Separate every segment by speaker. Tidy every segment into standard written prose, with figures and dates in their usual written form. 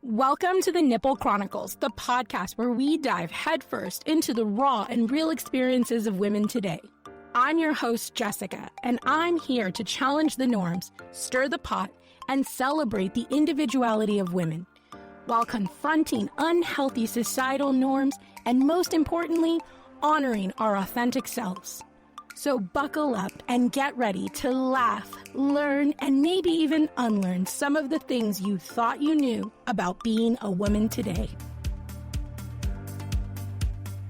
Speaker 1: Welcome to the Nipple Chronicles, the podcast where we dive headfirst into the raw and real experiences of women today. I'm your host, Jessica, and I'm here to challenge the norms, stir the pot, and celebrate the individuality of women, while confronting unhealthy societal norms and, most importantly, honoring our authentic selves. So buckle up and get ready to laugh, learn, and maybe even unlearn some of the things you thought you knew about being a woman today.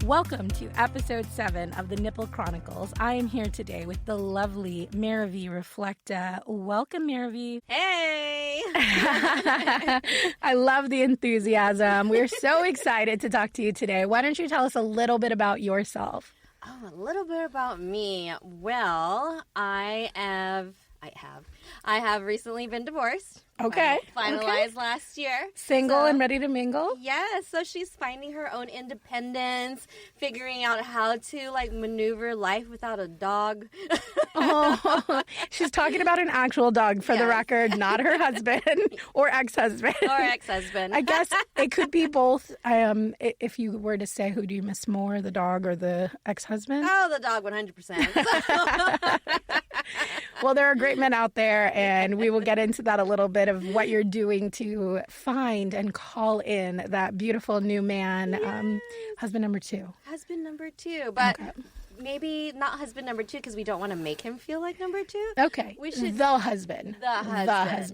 Speaker 1: Welcome to episode 7 of the Nipple Chronicles. I am here today with the lovely Maravi Reflecta. Welcome, Maravi.
Speaker 2: Hey!
Speaker 1: I love the enthusiasm. We're so excited to talk to you today. Why don't you tell us a little bit about yourself?
Speaker 2: Oh, a little bit about me. Well, I have recently been divorced.
Speaker 1: Okay.
Speaker 2: Finalized last year.
Speaker 1: Single and ready to mingle?
Speaker 2: Yes. So she's finding her own independence, figuring out how to maneuver life without a dog.
Speaker 1: Oh, she's talking about an actual dog for the record, not her husband or ex-husband.
Speaker 2: Or ex-husband.
Speaker 1: I guess it could be both. If you were to say, who do you miss more, the dog or the ex-husband?
Speaker 2: Oh, the dog, 100%.
Speaker 1: Well, there are great men out there, and we will get into that a little bit of what you're doing to find and call in that beautiful new man, husband number 2.
Speaker 2: Husband number 2, but maybe not husband number 2 because we don't want to make him feel like number 2.
Speaker 1: Okay,
Speaker 2: we should
Speaker 1: the husband. Okay,
Speaker 2: yes.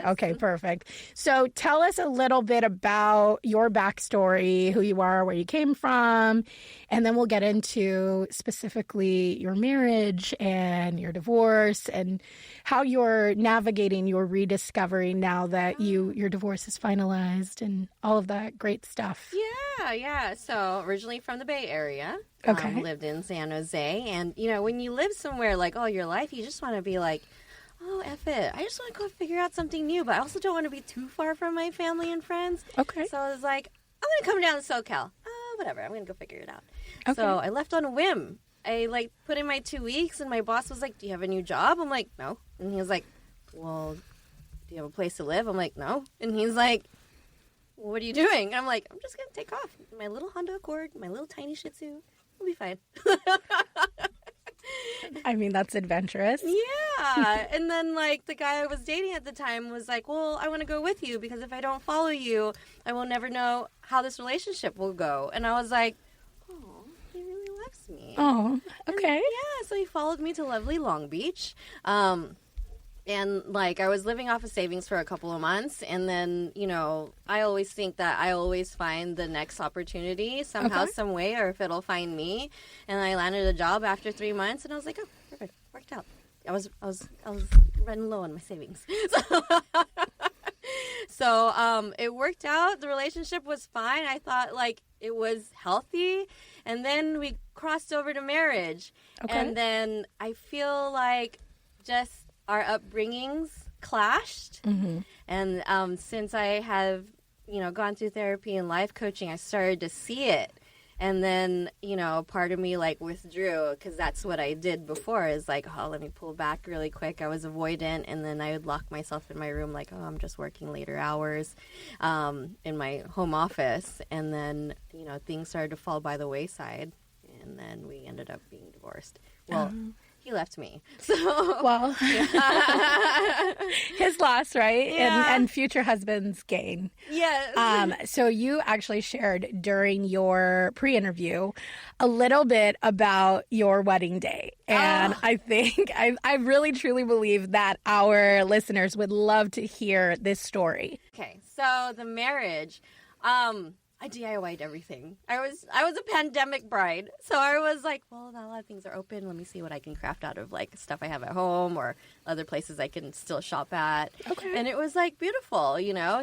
Speaker 1: Okay, perfect. So tell us a little bit about your backstory, who you are, where you came from, and then we'll get into specifically your marriage and your divorce and how you're navigating your rediscovery now that your divorce is finalized and all of that great stuff.
Speaker 2: Yeah. So originally from the Bay Area.
Speaker 1: Okay.
Speaker 2: Lived in San Jose. And, when you live somewhere like all your life, you just want to be like, oh, F it. I just want to go figure out something new. But I also don't want to be too far from my family and friends.
Speaker 1: Okay.
Speaker 2: So I was like, I'm going to come down to SoCal. Whatever. I'm going to go figure it out.
Speaker 1: Okay.
Speaker 2: So I left on a whim. I put in my 2 weeks and my boss was like, do you have a new job? I'm like, no. And he was like, well, do you have a place to live? I'm like, no. And he's like, well, what are you doing? And I'm like, I'm just going to take off my little Honda Accord, my little tiny Shih Tzu. We'll be fine.
Speaker 1: I mean, that's adventurous.
Speaker 2: Yeah. And then, the guy I was dating at the time was like, well, I want to go with you because if I don't follow you, I will never know how this relationship will go. And I was like, oh, he really loves me.
Speaker 1: Oh, okay.
Speaker 2: And, so he followed me to lovely Long Beach. And, I was living off of savings for a couple of months. And then, I always think that I always find the next opportunity somehow, some way, or if it'll find me. And I landed a job after 3 months. And I was like, oh, perfect. Worked out. I was running low on my savings. So it worked out. The relationship was fine. I thought, it was healthy. And then we crossed over to marriage. Okay. And then I feel like just our upbringings clashed. Mm-hmm. And since I have, gone through therapy and life coaching, I started to see it. And then, part of me withdrew because that's what I did before is let me pull back really quick. I was avoidant. And then I would lock myself in my room I'm just working later hours in my home office. And then, things started to fall by the wayside. And then we ended up being divorced. Well, he left me. So,
Speaker 1: well, his loss, right?
Speaker 2: Yeah.
Speaker 1: And future husband's gain.
Speaker 2: Yes.
Speaker 1: So you actually shared during your pre-interview a little bit about your wedding day. And I think I really truly believe that our listeners would love to hear this story.
Speaker 2: Okay. So the marriage, I DIY'd everything. I was a pandemic bride. So I was like, well, a lot of things are open. Let me see what I can craft out of stuff I have at home or other places I can still shop at. Okay. And it was beautiful,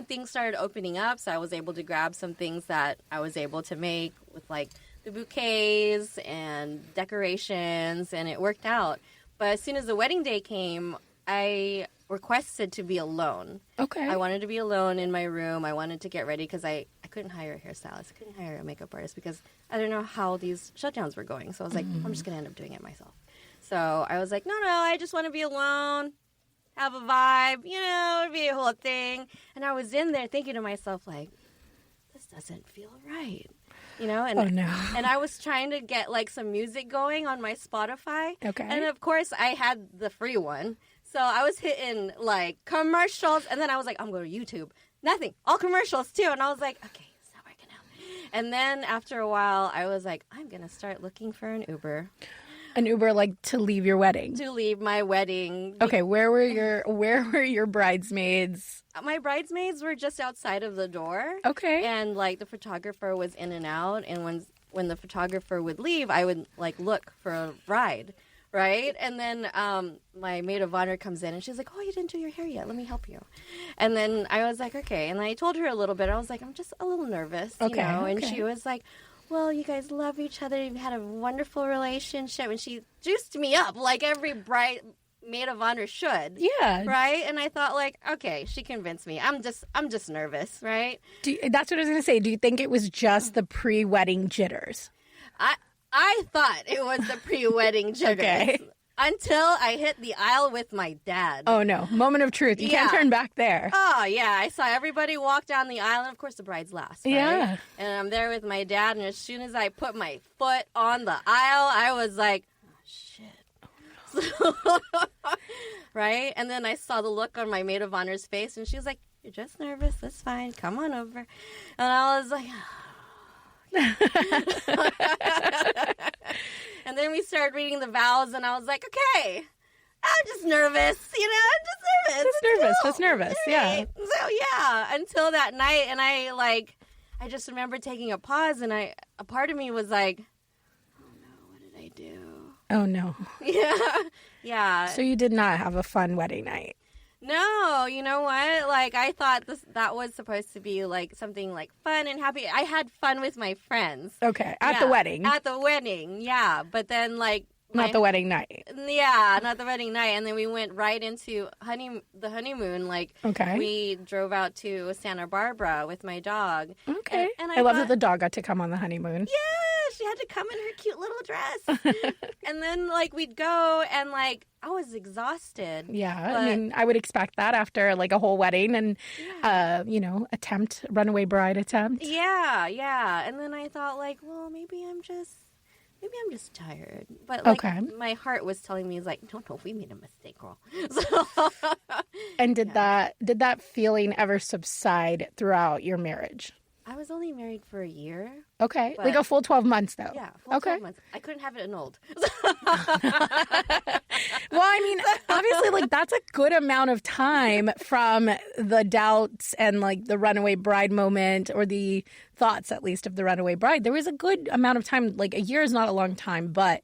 Speaker 2: Things started opening up. So I was able to grab some things that I was able to make with the bouquets and decorations, and it worked out. But as soon as the wedding day came, I requested to be alone.
Speaker 1: Okay.
Speaker 2: I wanted to be alone in my room. I wanted to get ready because I couldn't hire a hairstylist. I couldn't hire a makeup artist because I didn't know how these shutdowns were going. So I was like, I'm just going to end up doing it myself. So I was like, no, I just want to be alone, have a vibe, you know, it'd be a whole thing. And I was in there thinking to myself, like, this doesn't feel right. You know, and and I was trying to get like some music going on my Spotify.
Speaker 1: Okay.
Speaker 2: And of course I had the free one. So I was hitting like commercials, and then I was like, I'm going to YouTube. Nothing. All commercials too. And I was like, okay, it's not working out. And then after a while I was like, I'm going to start looking for an Uber.
Speaker 1: An Uber, like, to leave your wedding?
Speaker 2: To leave my wedding.
Speaker 1: Okay, where were your bridesmaids?
Speaker 2: My bridesmaids were just outside of the door.
Speaker 1: Okay.
Speaker 2: And, like, the photographer was in and out. And when the photographer would leave, I would, like, look for a ride, right? And then my maid of honor comes in, and she's like, oh, you didn't do your hair yet. Let me help you. And then I was like, okay. And I told her a little bit. I was like, I'm just a little nervous, you know? And she was like, well, you guys love each other. You've had a wonderful relationship. And she juiced me up like every maid of honor should.
Speaker 1: Yeah.
Speaker 2: Right? And I thought, like, okay, she convinced me. I'm just nervous, right?
Speaker 1: That's what I was going to say. Do you think it was just the pre-wedding jitters?
Speaker 2: I thought it was the pre-wedding jitters.
Speaker 1: Okay.
Speaker 2: Until I hit the aisle with my dad.
Speaker 1: Oh, no. Moment of truth. You can't turn back there.
Speaker 2: Oh, yeah. I saw everybody walk down the aisle, and of course the bride's last. Right?
Speaker 1: Yeah.
Speaker 2: And I'm there with my dad, and as soon as I put my foot on the aisle, I was like, oh, shit. Right? And then I saw the look on my maid of honor's face, and she was like, you're just nervous. That's fine. Come on over. And I was like, and then we started reading the vows, and I was like, okay, I'm just nervous, you know, I'm just nervous.
Speaker 1: Yeah.
Speaker 2: So, yeah, until that night, and I just remember taking a pause, and a part of me was like, oh, no, what did I do?
Speaker 1: Oh, no.
Speaker 2: Yeah.
Speaker 1: So you did not have a fun wedding night?
Speaker 2: No, you know what? Like, I thought that was supposed to be, like, something, like, fun and happy. I had fun with my friends.
Speaker 1: Okay. At the wedding?
Speaker 2: At the wedding, yeah. But then, like...
Speaker 1: Not the wedding night?
Speaker 2: Yeah, not the wedding night. And then we went right into the honeymoon. Like, we drove out to Santa Barbara with my dog.
Speaker 1: Okay. And I love that the dog got to come on the honeymoon.
Speaker 2: Yeah, she had to come in her cute little dress. And then, like, we'd go, and, like, I was exhausted.
Speaker 1: Yeah, I mean, I would expect that after, like, a whole wedding and, you know, runaway bride attempt.
Speaker 2: Yeah. And then I thought, like, well, maybe I'm just tired. But, like, my heart was telling me, like, no, we made a mistake, girl. So,
Speaker 1: and did that feeling ever subside throughout your marriage?
Speaker 2: I was only married for a year.
Speaker 1: Okay. Like a full 12 months, though.
Speaker 2: Yeah, full 12 months. I couldn't have it annulled.
Speaker 1: Well, I mean, obviously, like, that's a good amount of time from the doubts and, like, the runaway bride moment, or the thoughts, at least, of the runaway bride. There was a good amount of time. Like, a year is not a long time, but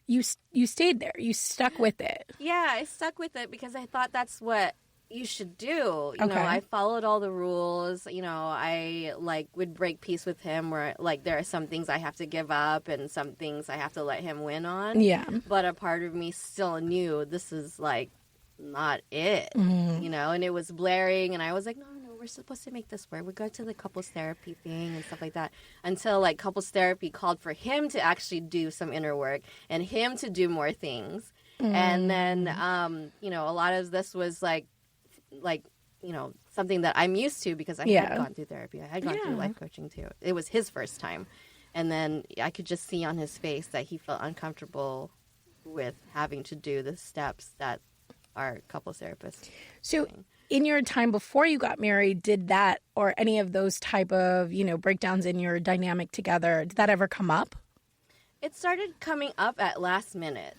Speaker 1: you stayed there. You stuck with it. Yeah,
Speaker 2: I stuck with it because I thought that's what you should do. You know, I followed all the rules. You know, I, like, would break peace with him where, like, there are some things I have to give up and some things I have to let him win on. Yeah. But a part of me still knew this is, like, not it, you know, and it was blaring, and I was like, no, we're supposed to make this work. We go to the couples therapy thing and stuff like that, until, like, couples therapy called for him to actually do some inner work and him to do more things. And then, you know, a lot of this was, like, you know, something that I'm used to because I had gone through therapy. I had gone through life coaching too. It was his first time. And then I could just see on his face that he felt uncomfortable with having to do the steps that our couples therapists. So
Speaker 1: in your time before you got married, did that or any of those type of, you know, breakdowns in your dynamic together, did that ever come up?
Speaker 2: It started coming up at last minute.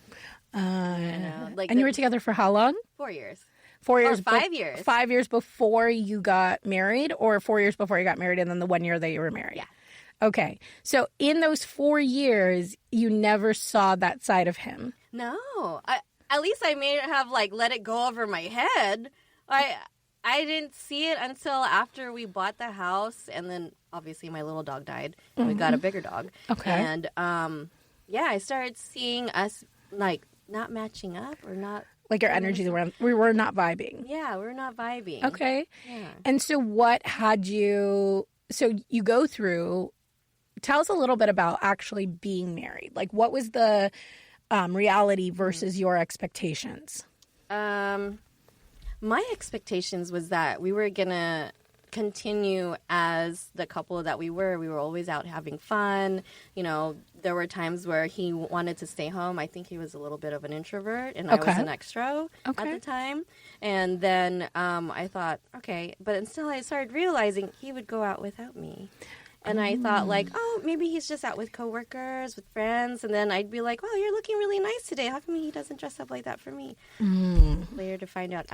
Speaker 1: You know, like, and you were together for how long?
Speaker 2: 4 years.
Speaker 1: 4 years.
Speaker 2: Or 5 years.
Speaker 1: 5 years before you got married, or 4 years before you got married and then the 1 year that you were married?
Speaker 2: Yeah.
Speaker 1: Okay. So in those 4 years, you never saw that side of him?
Speaker 2: No. At least I may have, like, let it go over my head. I didn't see it until after we bought the house, and then obviously my little dog died, and we got a bigger dog. Okay. And, I started seeing us, like, not matching up or not.
Speaker 1: Like our energies we were not vibing.
Speaker 2: Yeah, we were not vibing.
Speaker 1: Okay. Yeah. And so what had you, so you go through, tell us a little bit about actually being married. Like, what was the reality versus your expectations?
Speaker 2: my expectations was that we were going to continue as the couple that we were. We were always out having fun. You know, there were times where he wanted to stay home. I think he was a little bit of an introvert, and I was an extro at the time. And then I thought, okay, but until I started realizing he would go out without me. And I thought, like, oh, maybe he's just out with coworkers, with friends. And then I'd be like, oh, you're looking really nice today. How come he doesn't dress up like that for me? Later to find out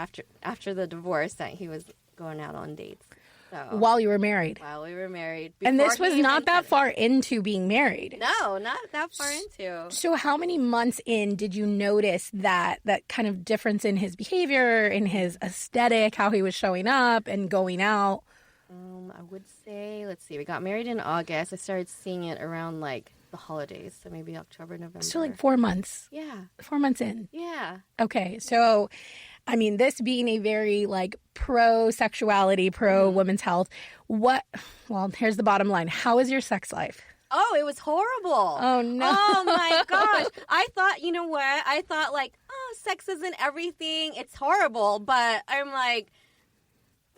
Speaker 2: after the divorce that he was going out on dates. So,
Speaker 1: while you were married?
Speaker 2: While we were married.
Speaker 1: And this was not that far into being married?
Speaker 2: No, not that far into.
Speaker 1: So how many months in did you notice that kind of difference in his behavior, in his aesthetic, how he was showing up and going out?
Speaker 2: I would say, let's see, we got married in August. I started seeing it around, like, the holidays, so maybe October, November.
Speaker 1: So, like, 4 months?
Speaker 2: Yeah.
Speaker 1: 4 months in?
Speaker 2: Yeah.
Speaker 1: Okay, so, I mean, this being a very, like, pro-sexuality, pro-women's health, well, here's the bottom line. How is your sex life?
Speaker 2: Oh, it was horrible.
Speaker 1: Oh, no.
Speaker 2: Oh, my gosh. I thought, you know what? I thought, like, oh, sex isn't everything. It's horrible, but I'm like,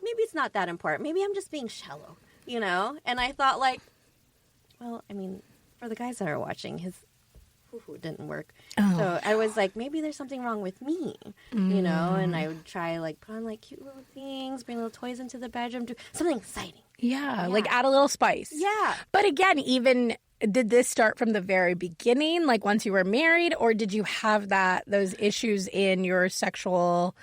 Speaker 2: maybe it's not that important. Maybe I'm just being shallow, you know? And I thought, like, well, I mean, for the guys that are watching, his hoo-hoo didn't work. Oh. So I was like, maybe there's something wrong with me, you know? And I would try, like, put on, like, cute little things, bring little toys into the bedroom, do something exciting.
Speaker 1: Yeah, like add a little spice.
Speaker 2: Yeah.
Speaker 1: But again, even... did this start from the very beginning, like once you were married, or did you have those issues in your sexual,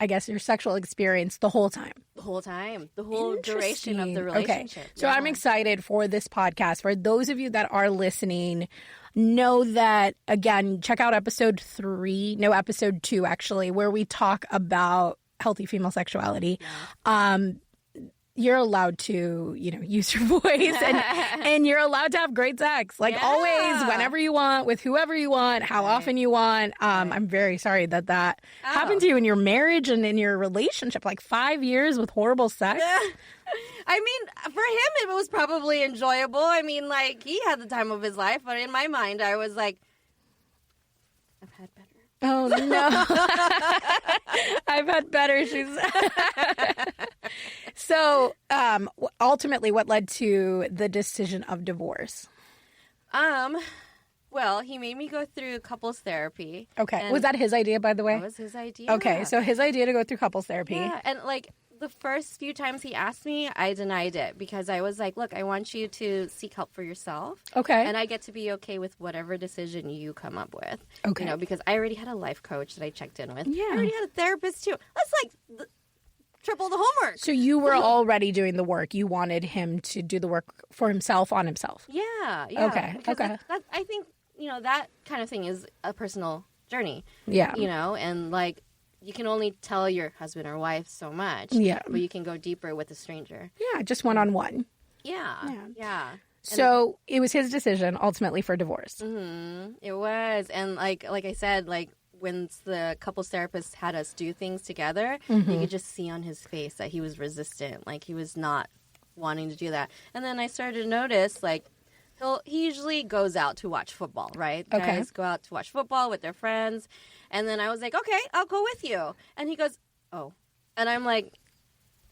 Speaker 1: your sexual experience the whole time?
Speaker 2: The whole time. The whole duration of the relationship.
Speaker 1: Okay. So I'm excited for this podcast. For those of you that are listening, know that, again, check out episode 2, actually, where we talk about healthy female sexuality. Yeah. You're allowed to, use your voice and you're allowed to have great sex. Like always, whenever you want, with whoever you want, how often you want. I'm very sorry that happened to you in your marriage and in your relationship. Like 5 years with horrible sex.
Speaker 2: I mean, for him, it was probably enjoyable. I mean, like, he had the time of his life. But in my mind, I was like, I've had better.
Speaker 1: Oh, no. I've had better. So, ultimately, what led to the decision of divorce?
Speaker 2: Well, he made me go through couples therapy.
Speaker 1: Okay. Was that his idea, by the way?
Speaker 2: That was his idea.
Speaker 1: Okay, so his idea to go through couples therapy.
Speaker 2: Yeah, and, like, the first few times he asked me, I denied it because I was like, look, I want you to seek help for yourself. Okay. And I get to be okay with whatever decision you come up with. Okay. Because I already had a life coach that I checked in with. Yeah. I already had a therapist, too. That's like triple the homework.
Speaker 1: So you were already doing the work. You wanted him to do the work for himself on himself.
Speaker 2: Yeah.
Speaker 1: Okay.
Speaker 2: That, I think, that kind of thing is a personal journey.
Speaker 1: Yeah.
Speaker 2: And like, you can only tell your husband or wife so much. Yeah. But you can go deeper with a stranger.
Speaker 1: Yeah, just one-on-one.
Speaker 2: Yeah.
Speaker 1: So it was his decision ultimately for divorce.
Speaker 2: Mm-hmm. It was. And like I said, like when the couples therapist had us do things together, you could just see on his face that he was resistant. Like he was not wanting to do that. And then I started to notice like he usually goes out to watch football, right? Okay. Guys go out to watch football with their friends. And then I was like, okay, I'll go with you. And he goes, oh. And I'm like,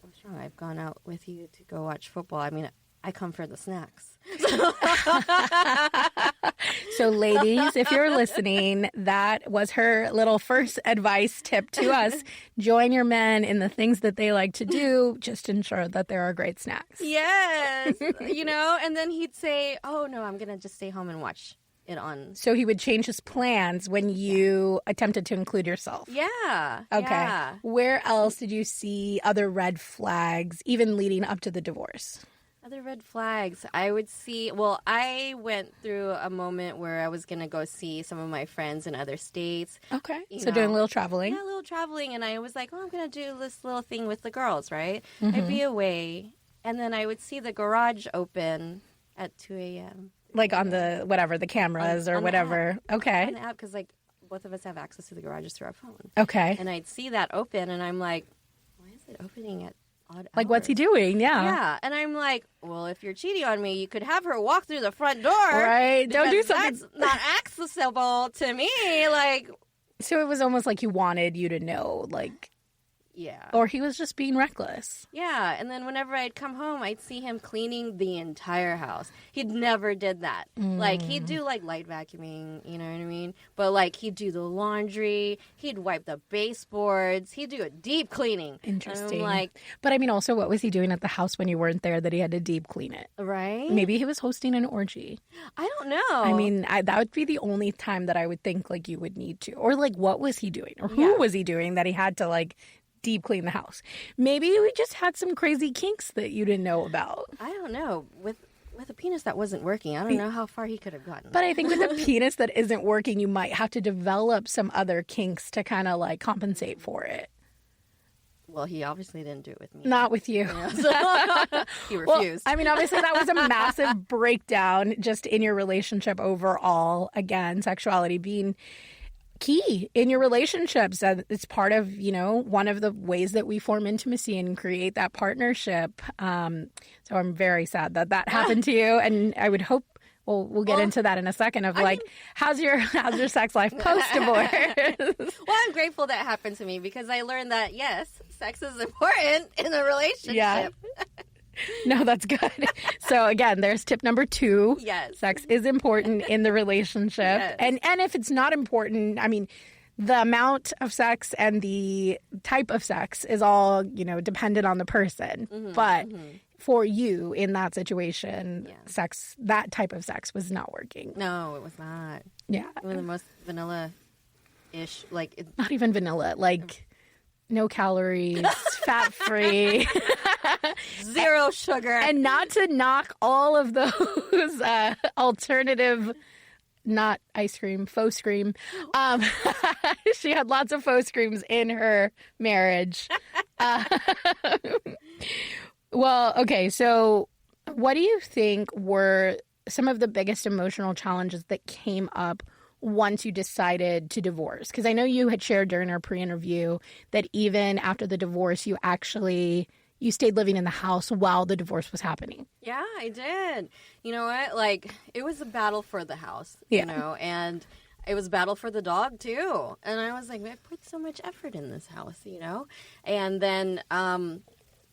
Speaker 2: what's wrong? I've gone out with you to go watch football. I mean, I come for the snacks.
Speaker 1: So, ladies, if you're listening, that was her little first advice tip to us. Join your men in the things that they like to do. Just ensure that there are great snacks.
Speaker 2: Yes. And then he'd say, oh, no, I'm going to just stay home and watch it on.
Speaker 1: So he would change his plans when you attempted to include yourself.
Speaker 2: Yeah.
Speaker 1: Okay.
Speaker 2: Yeah.
Speaker 1: Where else did you see other red flags, even leading up to the divorce?
Speaker 2: Other red flags. I would see, well, I went through a moment where I was going to go see some of my friends in other states.
Speaker 1: Okay. So doing a little traveling.
Speaker 2: Yeah, a little traveling. And I was like, oh, I'm going to do this little thing with the girls, right? I'd be away. And then I would see the garage open at 2 a.m.
Speaker 1: Like on the, whatever, the cameras or whatever. Okay.
Speaker 2: On the app, because like both of us have access to the garages through our phone.
Speaker 1: Okay.
Speaker 2: And I'd see that open and I'm like, why is it opening at odd hours?
Speaker 1: Like, what's he doing? Yeah.
Speaker 2: Yeah. And I'm like, well, if you're cheating on me, you could have her walk through the front door.
Speaker 1: Right. Don't do something.
Speaker 2: That's not accessible to me. Like.
Speaker 1: So it was almost like he wanted you to know, like.
Speaker 2: Yeah.
Speaker 1: Or he was just being reckless.
Speaker 2: Yeah, and then whenever I'd come home, I'd see him cleaning the entire house. He'd never did that. Like, he'd do, like, light vacuuming, you know what I mean? But, like, he'd do the laundry. He'd wipe the baseboards. He'd do a deep cleaning.
Speaker 1: Interesting.
Speaker 2: Like,
Speaker 1: but, I mean, also, what was he doing at the house when you weren't there that he had to deep clean it?
Speaker 2: right?
Speaker 1: Maybe he was hosting an orgy.
Speaker 2: I don't know.
Speaker 1: I mean, that would be the only time that I would think, like, you would need to. Or, like, what was he doing? Or who was he doing that he had to, like, deep clean the house? Maybe we just had some crazy kinks that you didn't know about.
Speaker 2: I don't know. With a penis that wasn't working, I don't know how far he could have gotten.
Speaker 1: But I think with a penis that isn't working, you might have to develop some other kinks to kind of like compensate for it.
Speaker 2: Well, he obviously didn't do it with me.
Speaker 1: Not with you.
Speaker 2: Yeah, so he refused.
Speaker 1: Well, I mean, obviously that was a massive breakdown just in your relationship overall. Again, sexuality being key in your relationships. It's part of, you know, one of the ways that we form intimacy and create that partnership. So I'm very sad that happened to you. And I would hope, we'll get into that in a second of how's your sex life post-divorce?
Speaker 2: Well, I'm grateful that happened to me because I learned that, yes, sex is important in a relationship.
Speaker 1: Yeah. No, that's good. So again, there's tip number 2.
Speaker 2: Yes.
Speaker 1: Sex is important in the relationship.
Speaker 2: Yes.
Speaker 1: And if it's not important, I mean, the amount of sex and the type of sex is all, you know, dependent on the person. But for you in that situation, that type of sex was not working.
Speaker 2: No, it was not.
Speaker 1: Yeah.
Speaker 2: One of the most vanilla-ish, like...
Speaker 1: Not even vanilla, like no calories, fat-free.
Speaker 2: 0 sugar.
Speaker 1: And not to knock all of those alternative, not ice cream, faux cream. She had lots of faux creams in her marriage. Well, okay, so what do you think were some of the biggest emotional challenges that came up once you decided to divorce? Because I know you had shared during our pre-interview that even after the divorce, you stayed living in the house while the divorce was happening.
Speaker 2: Yeah, I did. You know what? Like, it was a battle for the house, you know, and it was a battle for the dog, too. And I was like, I put so much effort in this house, you know? And then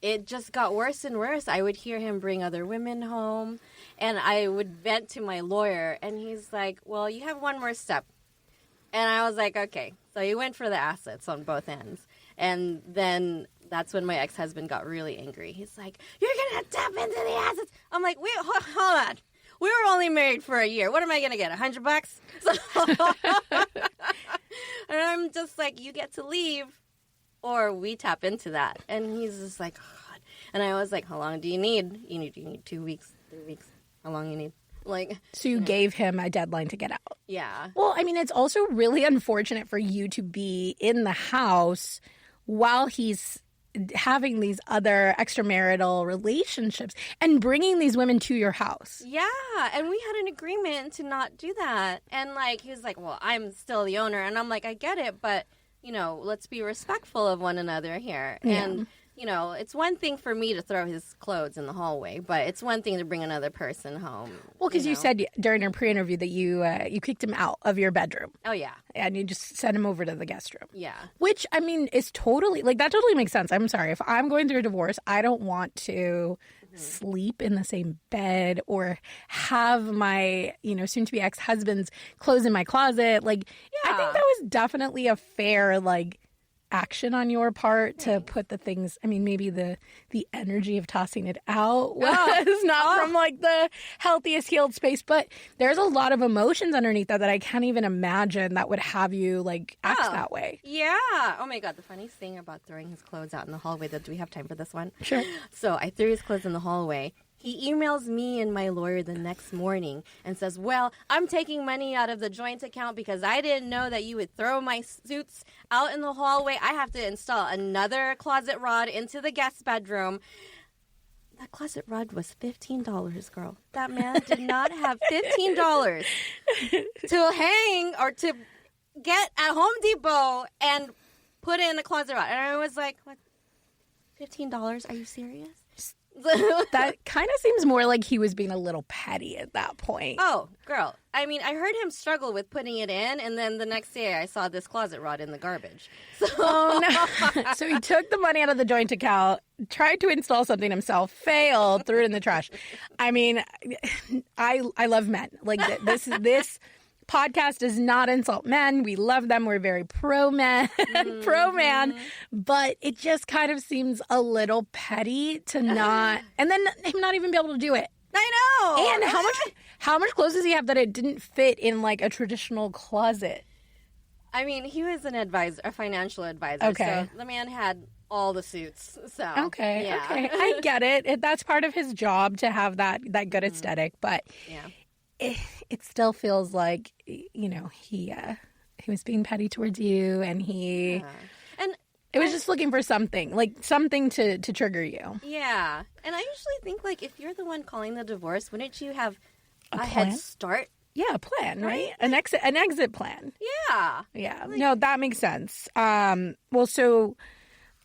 Speaker 2: it just got worse and worse. I would hear him bring other women home, and I would vent to my lawyer, and he's like, well, you have one more step. And I was like, okay. So he went for the assets on both ends. And then that's when my ex-husband got really angry. He's like, you're going to tap into the assets. I'm like, wait, hold on. We were only married for a year. What am I going to get, $100? And I'm just like, you get to leave or we tap into that. And he's just like, oh, God. And I was like, how long do you need? You need 2 weeks, 3 weeks. How long you need? Like,
Speaker 1: so you gave him a deadline to get out.
Speaker 2: Yeah.
Speaker 1: Well, I mean, it's also really unfortunate for you to be in the house while he's having these other extramarital relationships and bringing these women to your house.
Speaker 2: Yeah, and we had an agreement to not do that. And, like, he was like, well, I'm still the owner. And I'm like, I get it, but, you know, let's be respectful of one another here.
Speaker 1: Yeah.
Speaker 2: And, you know, it's one thing for me to throw his clothes in the hallway, but it's one thing to bring another person home.
Speaker 1: Well, because you said during our pre-interview that you kicked him out of your bedroom.
Speaker 2: Oh, yeah.
Speaker 1: And you just sent him over to the guest room.
Speaker 2: Yeah.
Speaker 1: Which, I mean, is totally, like, that totally makes sense. I'm sorry. If I'm going through a divorce, I don't want to sleep in the same bed or have my, you know, soon-to-be ex-husband's clothes in my closet. Like, I think that was definitely a fair, like, action on your part to put the things, I mean, maybe the energy of tossing it out was not from like the healthiest healed space, but there's a lot of emotions underneath that I can't even imagine that would have you like act that way.
Speaker 2: Yeah. Oh my God. The funniest thing about throwing his clothes out in the hallway, do we have time for this one?
Speaker 1: Sure.
Speaker 2: So I threw his clothes in the hallway. He emails me and my lawyer the next morning and says, well, I'm taking money out of the joint account because I didn't know that you would throw my suits out in the hallway. I have to install another closet rod into the guest bedroom. That closet rod was $15, girl. That man did not have $15 to hang or to get at Home Depot and put in a closet rod. And I was like, what? $15? Are you serious?
Speaker 1: That kind of seems more like he was being a little petty at that point.
Speaker 2: Oh, girl. I mean, I heard him struggle with putting it in, and then the next day I saw this closet rod in the garbage. So...
Speaker 1: Oh, no. So he took the money out of the joint account, tried to install something himself, failed, threw it in the trash. I mean, I love men. Like, this podcast does not insult men. We love them. We're very pro-men, pro-man. But it just kind of seems a little petty to not, and then him not even be able to do it.
Speaker 2: I know.
Speaker 1: And how much clothes does he have that it didn't fit in like a traditional closet?
Speaker 2: I mean, he was an advisor, a financial advisor.
Speaker 1: Okay.
Speaker 2: So the man had all the suits. So
Speaker 1: okay,
Speaker 2: yeah.
Speaker 1: okay, I get it. That's part of his job to have that good aesthetic, but it still feels like, you know, he was being petty towards you, and it was just looking for something, like something to trigger you.
Speaker 2: Yeah. And I usually think, like, if you're the one calling the divorce, wouldn't you have a head start?
Speaker 1: Yeah, a plan, right? An exit plan.
Speaker 2: Yeah.
Speaker 1: Yeah. No, that makes sense. Well, so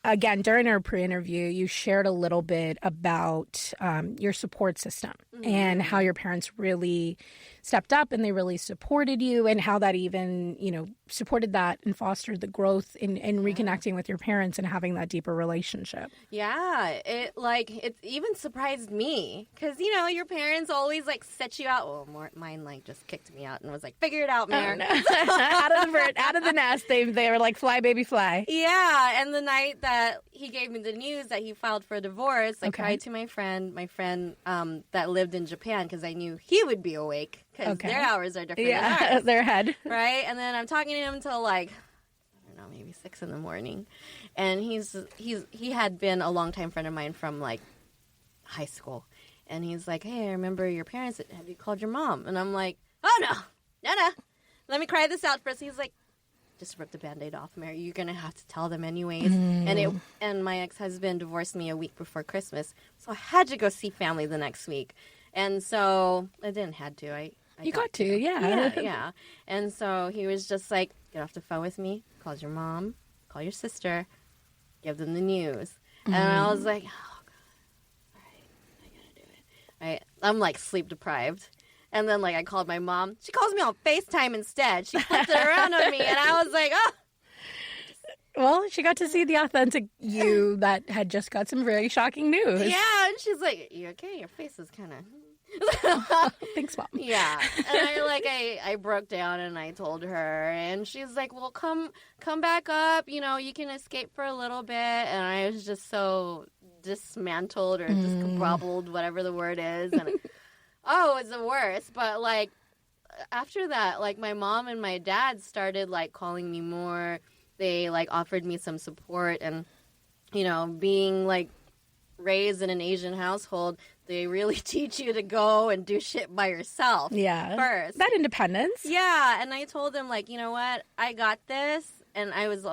Speaker 1: again, during our pre-interview, you shared a little bit about your support system and how your parents really stepped up and they really supported you, and how that even, you know, supported that and fostered the growth in reconnecting with your parents and having that deeper relationship.
Speaker 2: Yeah, it even surprised me because, you know, your parents always like set you out. Well, mine like just kicked me out and was like, figure it out, Mare.
Speaker 1: Oh, no. out of the nest, they were like, fly, baby, fly.
Speaker 2: Yeah, and the night that he gave me the news that he filed for a divorce, I cried to my friend that lived in Japan, because I knew he would be awake because their hours are different than ours.
Speaker 1: Their head.
Speaker 2: Right? And then I'm talking to him until like, I don't know, maybe 6 a.m. And he had been a longtime friend of mine from like high school. And he's like, hey, I remember your parents. Have you called your mom? And I'm like, oh, no. Let me cry this out first. He's like, just rip the Band-Aid off, Mary. You're going to have to tell them anyways. And my ex-husband divorced me a week before Christmas. So I had to go see family the next week. And so I didn't have to.
Speaker 1: You got to, yeah.
Speaker 2: Yeah. And so he was just like, get off the phone with me, call your mom, call your sister, give them the news. And I was like, oh, God. All right, I got to do it. Right? I'm like sleep deprived. And then like I called my mom. She calls me on FaceTime instead. She flipped it around on me. And I was like, oh.
Speaker 1: Well, she got to see the authentic you that had just got some very shocking news.
Speaker 2: Yeah, and she's like, you okay? Your face is kind of...
Speaker 1: Thanks, Mom.
Speaker 2: Yeah. And I broke down and I told her, and she's like, well, come back up. You know, you can escape for a little bit. And I was just so dismantled or discombobbled, whatever the word is. And it was the worst. But like after that, like my mom and my dad started like calling me more. They like offered me some support, and you know, being like raised in an Asian household, they really teach you to go and do shit by yourself.
Speaker 1: Yeah.
Speaker 2: First.
Speaker 1: That independence.
Speaker 2: Yeah. And I told them, like, you know what? I got this. And I was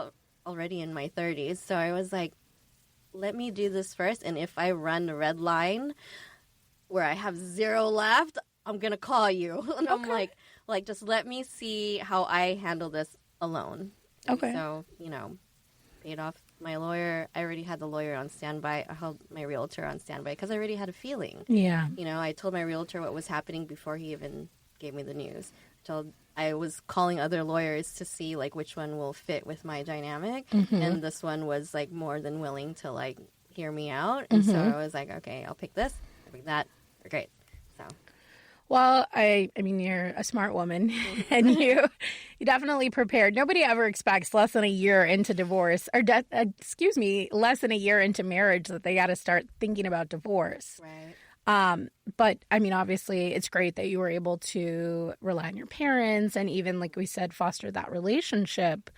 Speaker 2: already in my 30s. So I was like, let me do this first. And if I run a red line where I have 0 left, I'm going to call you. And I'm like, just let me see how I handle this alone.
Speaker 1: Okay.
Speaker 2: So, you know, paid off my lawyer. I already had the lawyer on standby. I held my realtor on standby because I already had a feeling.
Speaker 1: Yeah.
Speaker 2: You know, I told my realtor what was happening before he even gave me the news. I was calling other lawyers to see, like, which one will fit with my dynamic. And this one was, like, more than willing to, like, hear me out. And so I was like, okay, I'll pick this. I'll pick that. We're great. So...
Speaker 1: Well, I mean, you're a smart woman, and you definitely prepared. Nobody ever expects less than a year into divorce, or less than a year into marriage that they got to start thinking about divorce.
Speaker 2: Right.
Speaker 1: But I mean, obviously, it's great that you were able to rely on your parents and even, like we said, foster that relationship.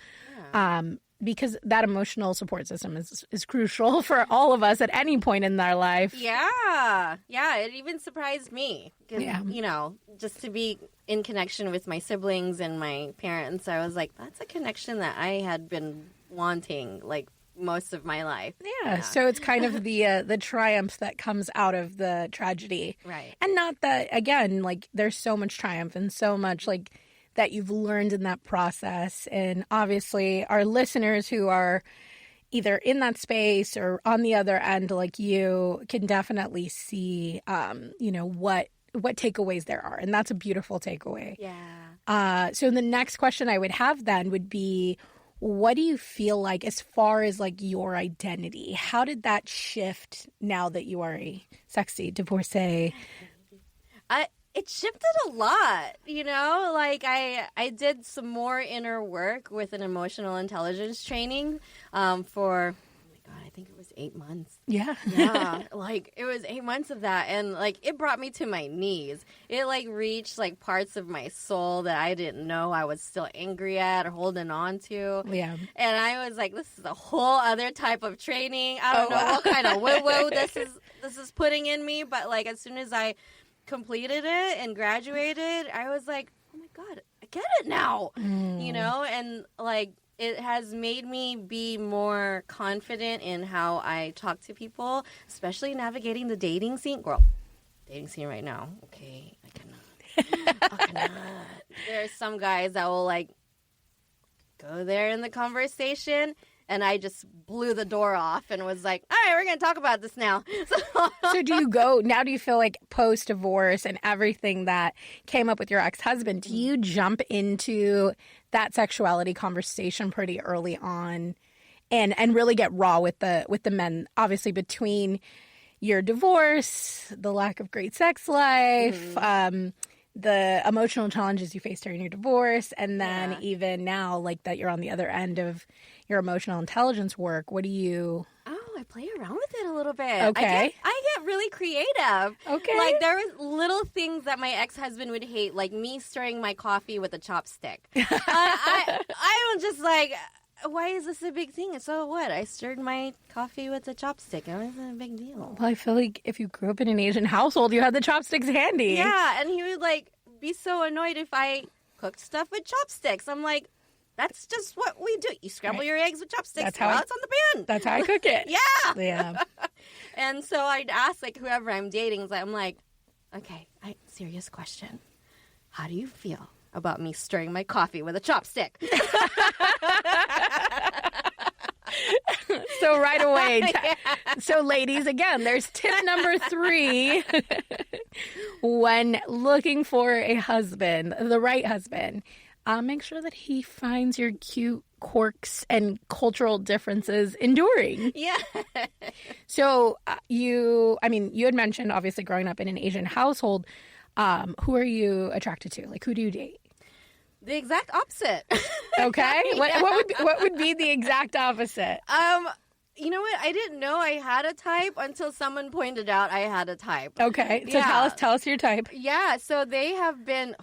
Speaker 1: Yeah. Because that emotional support system is crucial for all of us at any point in our life.
Speaker 2: Yeah. Yeah, it even surprised me.
Speaker 1: Yeah.
Speaker 2: You know, just to be in connection with my siblings and my parents, I was like, that's a connection that I had been wanting, like, most of my life.
Speaker 1: Yeah. So it's kind of the triumph that comes out of the tragedy.
Speaker 2: Right.
Speaker 1: And not that, again, like, there's so much triumph and so much, like, that you've learned in that process. And obviously our listeners who are either in that space or on the other end, like you can definitely see, what takeaways there are. And that's a beautiful takeaway.
Speaker 2: Yeah.
Speaker 1: So the next question I would have then would be, what do you feel like as far as like your identity? How did that shift now that you are a sexy divorcee?
Speaker 2: It shifted a lot, like I did some more inner work with an emotional intelligence training for, oh my God, I think it was 8 months.
Speaker 1: Yeah.
Speaker 2: Yeah, like it was 8 months of that. And like it brought me to my knees. It like reached like parts of my soul that I didn't know I was still angry at or holding on to.
Speaker 1: Yeah.
Speaker 2: And I was like, this is a whole other type of training. I don't know what kind of woo-woo this is putting in me. But like as soon as I completed it and graduated, I was like, oh my God, I get it now, and like it has made me be more confident in how I talk to people, especially navigating the dating scene. Girl, dating scene right now. Okay, I cannot. There's some guys that will like go there in the conversation, and I just blew the door off and was like, all right, we're going to talk about this now.
Speaker 1: So do you feel like post-divorce and everything that came up with your ex-husband, do you jump into that sexuality conversation pretty early on and really get raw with the men, obviously between your divorce, the lack of great sex life, the emotional challenges you faced during your divorce, and then even now, like that you're on the other end of your emotional intelligence work. What do you...
Speaker 2: Oh, I play around with it a little bit.
Speaker 1: Okay.
Speaker 2: I get really creative.
Speaker 1: Okay.
Speaker 2: Like there was little things that my ex-husband would hate, like me stirring my coffee with a chopstick. I was just like, why is this a big thing? And so what? I stirred my coffee with a chopstick. It wasn't a big deal.
Speaker 1: Well, I feel like if you grew up in an Asian household, you had the chopsticks handy.
Speaker 2: Yeah, and he would like be so annoyed if I cooked stuff with chopsticks. I'm like, that's just what we do. You scramble your eggs with chopsticks. That's how it's on the pan.
Speaker 1: That's how I cook it.
Speaker 2: Yeah.
Speaker 1: Yeah.
Speaker 2: And so I'd ask like whoever I'm dating, I'm like, okay, serious question. How do you feel about me stirring my coffee with a chopstick?
Speaker 1: So right away. So ladies, again, there's tip number 3. When looking for a husband, the right husband, make sure that he finds your cute quirks and cultural differences enduring.
Speaker 2: Yeah.
Speaker 1: So you had mentioned obviously growing up in an Asian household. Who are you attracted to? Like, who do you date?
Speaker 2: The exact opposite.
Speaker 1: Okay.
Speaker 2: Yeah.
Speaker 1: What would be the exact opposite?
Speaker 2: You know what? I didn't know I had a type until someone pointed out I had a type.
Speaker 1: Okay. So tell us your type.
Speaker 2: Yeah. So they have been...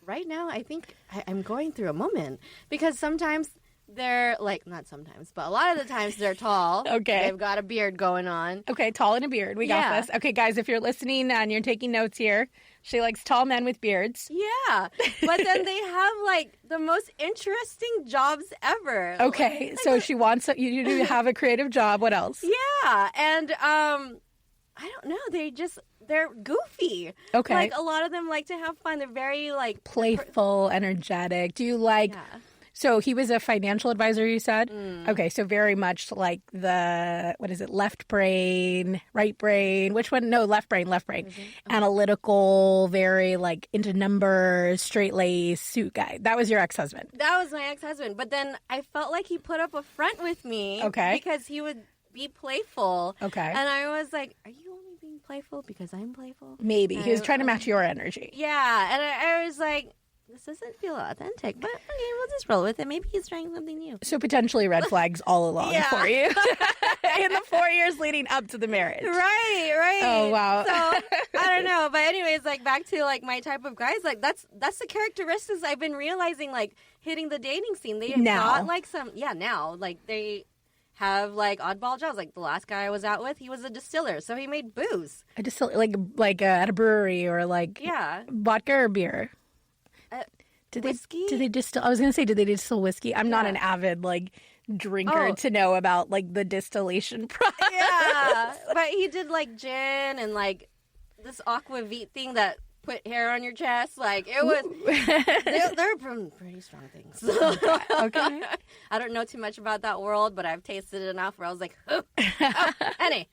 Speaker 2: Right now, I think I'm going through a moment because sometimes they're like, not sometimes, but a lot of the times they're tall.
Speaker 1: Okay.
Speaker 2: They've got a beard going on.
Speaker 1: Okay, tall and a beard. We got this. Okay, guys, if you're listening and you're taking notes here, she likes tall men with beards.
Speaker 2: Yeah. But then they have like the most interesting jobs ever.
Speaker 1: Okay, so she wants you to have a creative job. What else?
Speaker 2: Yeah. And I don't know. They're goofy.
Speaker 1: Okay.
Speaker 2: Like a lot of them like to have fun. They're very like
Speaker 1: playful, energetic. Do you like... Yeah. So he was a financial advisor, you said? Okay, so very much like the, left brain, right brain? Which one? No, left brain. Analytical, very like into numbers, straight-laced suit guy. That was your ex-husband?
Speaker 2: That was my ex-husband. But then I felt like he put up a front with me.
Speaker 1: Okay.
Speaker 2: Because he would be playful.
Speaker 1: Okay. And
Speaker 2: I was like, are you only being playful because I'm playful?
Speaker 1: Maybe. He was trying to match your energy.
Speaker 2: Yeah. And I was like, this doesn't feel authentic, but okay, we'll just roll with it. Maybe he's trying something new.
Speaker 1: So potentially red flags all along for you in the 4 years leading up to the marriage.
Speaker 2: Right.
Speaker 1: Oh, wow.
Speaker 2: So, I don't know. But anyways, like back to like my type of guys, like that's the characteristics I've been realizing, like hitting the dating scene. They have got like now, like they have like oddball jobs. Like the last guy I was out with, he was a distiller, so he made booze.
Speaker 1: A distiller, like at a brewery or like vodka or beer?
Speaker 2: Whiskey?
Speaker 1: Did they distill? I was going to say, did they distill whiskey? I'm not an avid like drinker to know about like the distillation process.
Speaker 2: Yeah, but he did like gin and like this aquavit thing that put hair on your chest. Like, it was, they're pretty strong things.
Speaker 1: Okay.
Speaker 2: I don't know too much about that world, but I've tasted it enough where I was like, oh, Annie.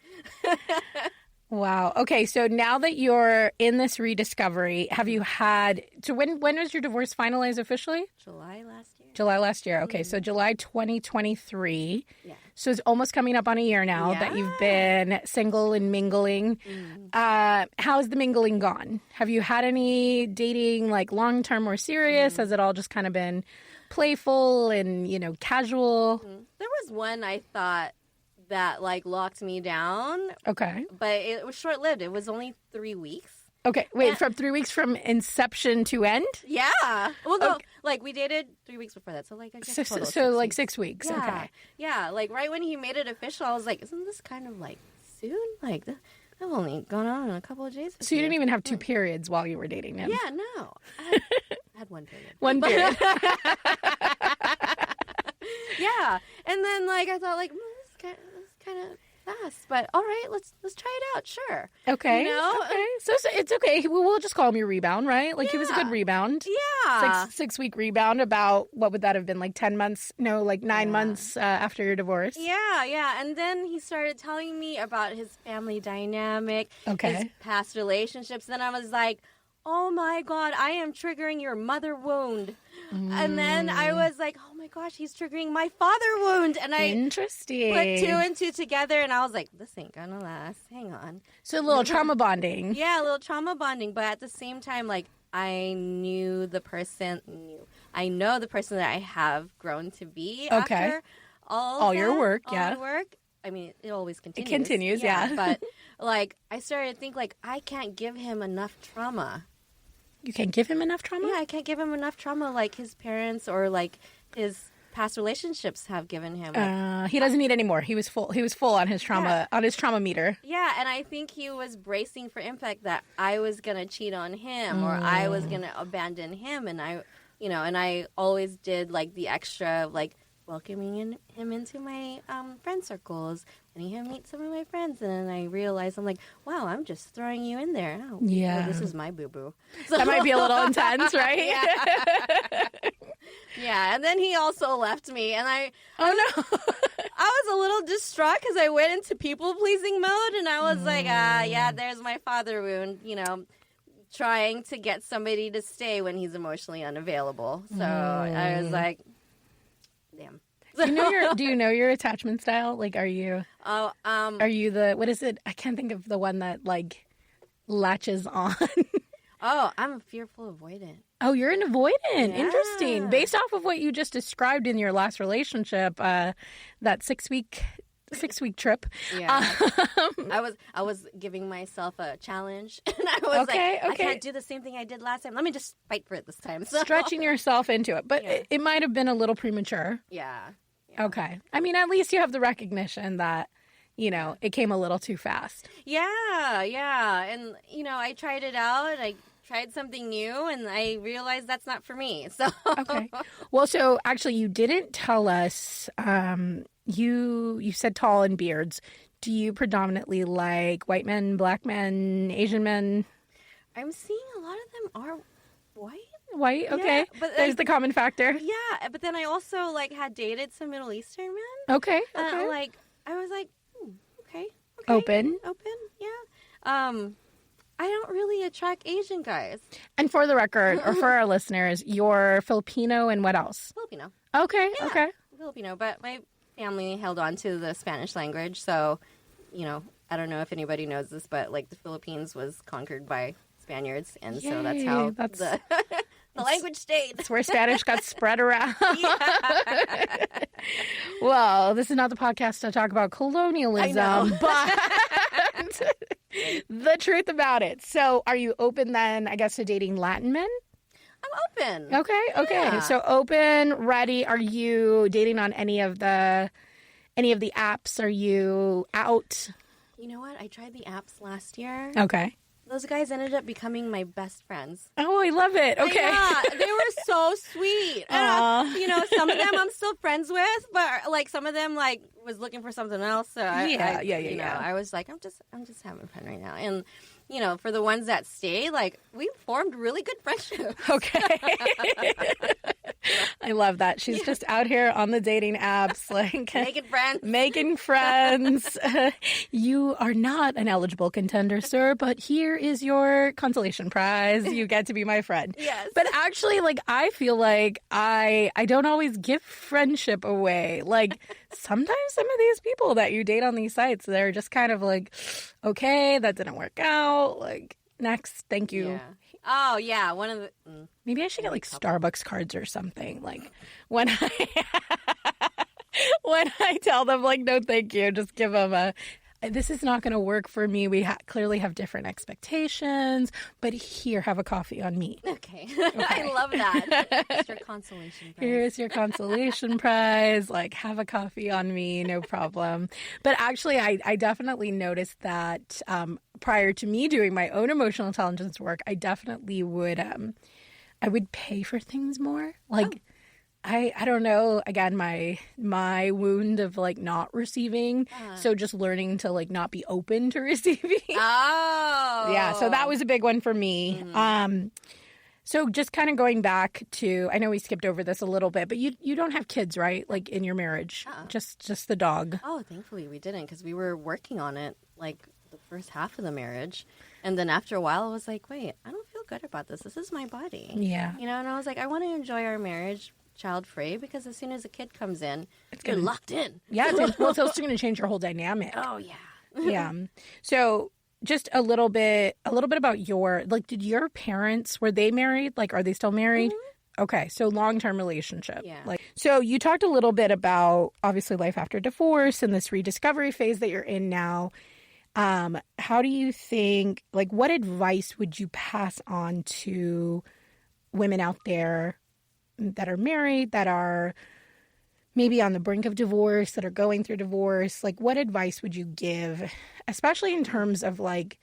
Speaker 1: Wow. Okay, so now that you're in this rediscovery, have you had... So when was your divorce finalized officially?
Speaker 2: July last year.
Speaker 1: July last year. Okay, so July 2023.
Speaker 2: Yeah.
Speaker 1: So it's almost coming up on a year now that you've been single and mingling. How's the mingling gone? Have you had any dating, like, long-term or serious? Has it all just kind of been playful and, you know, casual?
Speaker 2: There was one I thought that, like, locked me down.
Speaker 1: Okay.
Speaker 2: But it was short-lived. It was only 3 weeks.
Speaker 1: Okay. Wait, from 3 weeks from inception to end?
Speaker 2: Yeah. Well, no, like, we dated 3 weeks before that. So, like, I guess total
Speaker 1: So like
Speaker 2: 6 weeks.
Speaker 1: 6 weeks.
Speaker 2: Yeah.
Speaker 1: Okay.
Speaker 2: Yeah. Like, right when he made it official, I was like, isn't this kind of, like, soon? Like, I've only gone on in a couple of days.
Speaker 1: So you didn't even have 2 periods while you were dating him?
Speaker 2: Yeah, no. I had 1 period.
Speaker 1: 1 period.
Speaker 2: Yeah. And then, like, I thought, like, this is kind of fast, but all right, let's try it out. Sure.
Speaker 1: Okay.
Speaker 2: You know?
Speaker 1: Okay. So it's okay. We'll just call him your rebound, right? Like, he was a good rebound.
Speaker 2: Yeah.
Speaker 1: 6 week rebound. About, what would that have been? Like 10 months? No, like 9 months after your divorce.
Speaker 2: Yeah. And then he started telling me about his family dynamic, his past relationships. Then I was like, oh my God, I am triggering your mother wound. And then I was like, oh my gosh, he's triggering my father wound. And I put 2 and 2 together, and I was like, this ain't gonna last. Hang on.
Speaker 1: So a little trauma bonding.
Speaker 2: Yeah, a little trauma bonding. But at the same time, like, I know the person that I have grown to be after all your work.
Speaker 1: All
Speaker 2: the work. I mean, it always continues.
Speaker 1: It continues, yeah.
Speaker 2: But, like, I started to think, like, I can't give him enough trauma.
Speaker 1: You can't give him enough trauma?
Speaker 2: Yeah, I can't give him enough trauma like his parents or like his past relationships have given him.
Speaker 1: He doesn't need any more. He was full on his trauma meter.
Speaker 2: Yeah, and I think he was bracing for impact that I was gonna cheat on him or I was gonna abandon him, and I always did like the extra like welcoming him into my friend circles, letting him meet some of my friends, and then I realized I'm like, wow, I'm just throwing you in there. Oh,
Speaker 1: yeah,
Speaker 2: this is my boo boo.
Speaker 1: So, that might be a little intense, right?
Speaker 2: Yeah, and then he also left me, and I was a little distraught because I went into people pleasing mode, and I was like, there's my father wound, trying to get somebody to stay when he's emotionally unavailable. So I was like, damn.
Speaker 1: Do you know your attachment style? Like, are you the, what is it? I can't think of the one that like latches on.
Speaker 2: Oh, I'm a fearful avoidant.
Speaker 1: Oh, you're an avoidant.
Speaker 2: Yeah.
Speaker 1: Interesting. Based off of what you just described in your last relationship, that 6 week trip.
Speaker 2: Yeah. I was giving myself a challenge, and I was I can't do the same thing I did last time. Let me just fight for it this time. So.
Speaker 1: Stretching yourself into it. But it might have been a little premature.
Speaker 2: Yeah.
Speaker 1: Okay. I mean, at least you have the recognition that, it came a little too fast.
Speaker 2: Yeah. And, I tried it out, and I tried something new, and I realized that's not for me. So.
Speaker 1: Okay. Well, so actually you didn't tell us, you said tall and beards. Do you predominantly like white men, black men, Asian men?
Speaker 2: I'm seeing a lot of them are white.
Speaker 1: White, okay.
Speaker 2: Yeah, but
Speaker 1: there's the common factor.
Speaker 2: Yeah, but then I also had dated some Middle Eastern men.
Speaker 1: Okay.
Speaker 2: I was like, okay.
Speaker 1: Open,
Speaker 2: yeah. I don't really attract Asian guys.
Speaker 1: And for the record, or for our listeners, you're Filipino and what else?
Speaker 2: Filipino.
Speaker 1: Okay.
Speaker 2: Yeah,
Speaker 1: okay.
Speaker 2: Filipino, but my family held on to the Spanish language, so I don't know if anybody knows this, but the Philippines was conquered by Spaniards, and so that's how the language stayed.
Speaker 1: That's where Spanish got spread around. Well, this is not the podcast to talk about colonialism, but the truth about it. So are you open then, I guess, to dating Latin men?
Speaker 2: I'm open.
Speaker 1: Okay.
Speaker 2: Yeah.
Speaker 1: So open, ready. Are you dating on any of the apps? Are you out?
Speaker 2: You know what? I tried the apps last year.
Speaker 1: Okay.
Speaker 2: those guys ended up becoming my best friends.
Speaker 1: Oh, I love it. Okay.
Speaker 2: Yeah, they were so sweet. You know, some of them I'm still friends with, but like some of them like was looking for something else. So I was like, I'm just having fun right now. And you know, for the ones that stay, like we formed really good friendships.
Speaker 1: Okay. I love that. She's just out here on the dating apps, like making friends. You are not an eligible contender, sir, but here is your consolation prize. You get to be my friend.
Speaker 2: Yes.
Speaker 1: But actually, like, I feel like I don't always give friendship away. Like, sometimes some of these people that you date on these sites, they're just kind of like, okay, that didn't work out. Like, next, thank you.
Speaker 2: Yeah. Oh, yeah. One of the...
Speaker 1: Maybe I should get, like, Starbucks cards or something. Like, when I tell them, like, no, thank you, just give them this is not going to work for me. We clearly have different expectations, but here, have a coffee on me.
Speaker 2: Okay. I love that. It's your consolation prize.
Speaker 1: Here's your consolation prize. Like, have a coffee on me, no problem. But actually, I definitely noticed that prior to me doing my own emotional intelligence work, I definitely would I would pay for things more. Like, I don't know, again, my wound of like not receiving. So just learning to like not be open to receiving.
Speaker 2: Oh.
Speaker 1: Yeah, so that was a big one for me. So just kind of going back to, I know we skipped over this a little bit, but you don't have kids, right? Like in your marriage, just the dog.
Speaker 2: Oh, thankfully we didn't, because we were working on it like the first half of the marriage. And then after a while, I was like, wait, I don't feel good about this. This is my body.
Speaker 1: Yeah.
Speaker 2: You know, and I was like, I want to enjoy our marriage child-free, because as soon as a kid comes in, you're locked in.
Speaker 1: Yeah, it's also going to change your whole dynamic.
Speaker 2: Oh, yeah.
Speaker 1: Yeah. So just a little bit about your, like, did your parents, were they married? Like, are they still married? Mm-hmm. Okay. So long-term relationship.
Speaker 2: Yeah.
Speaker 1: Like, so you talked a little bit about, obviously, life after divorce and this rediscovery phase that you're in now. How do you think, like, what advice would you pass on to women out there that are married, that are maybe on the brink of divorce, that are going through divorce? Like, what advice would you give, especially in terms of like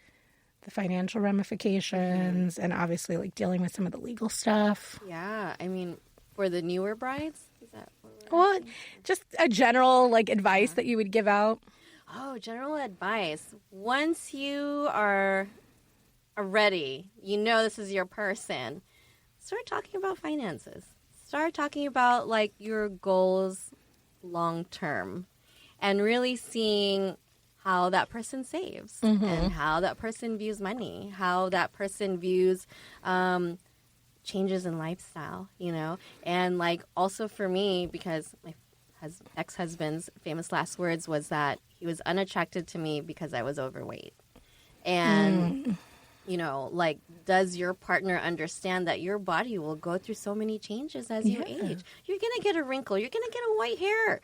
Speaker 1: the financial ramifications and obviously like dealing with some of the legal stuff?
Speaker 2: Yeah, I mean, for the newer brides, is that
Speaker 1: well, just a general like advice that you would give out?
Speaker 2: Oh, general advice. Once you are ready, you know this is your person, start talking about finances. Start talking about like your goals long term, and really seeing how that person saves and how that person views money, how that person views changes in lifestyle, you know. And like also for me, because my ex-husband's famous last words was that he was unattracted to me because I was overweight. And you know, like, does your partner understand that your body will go through so many changes as you age? You're going to get a wrinkle. You're going to get a white hair.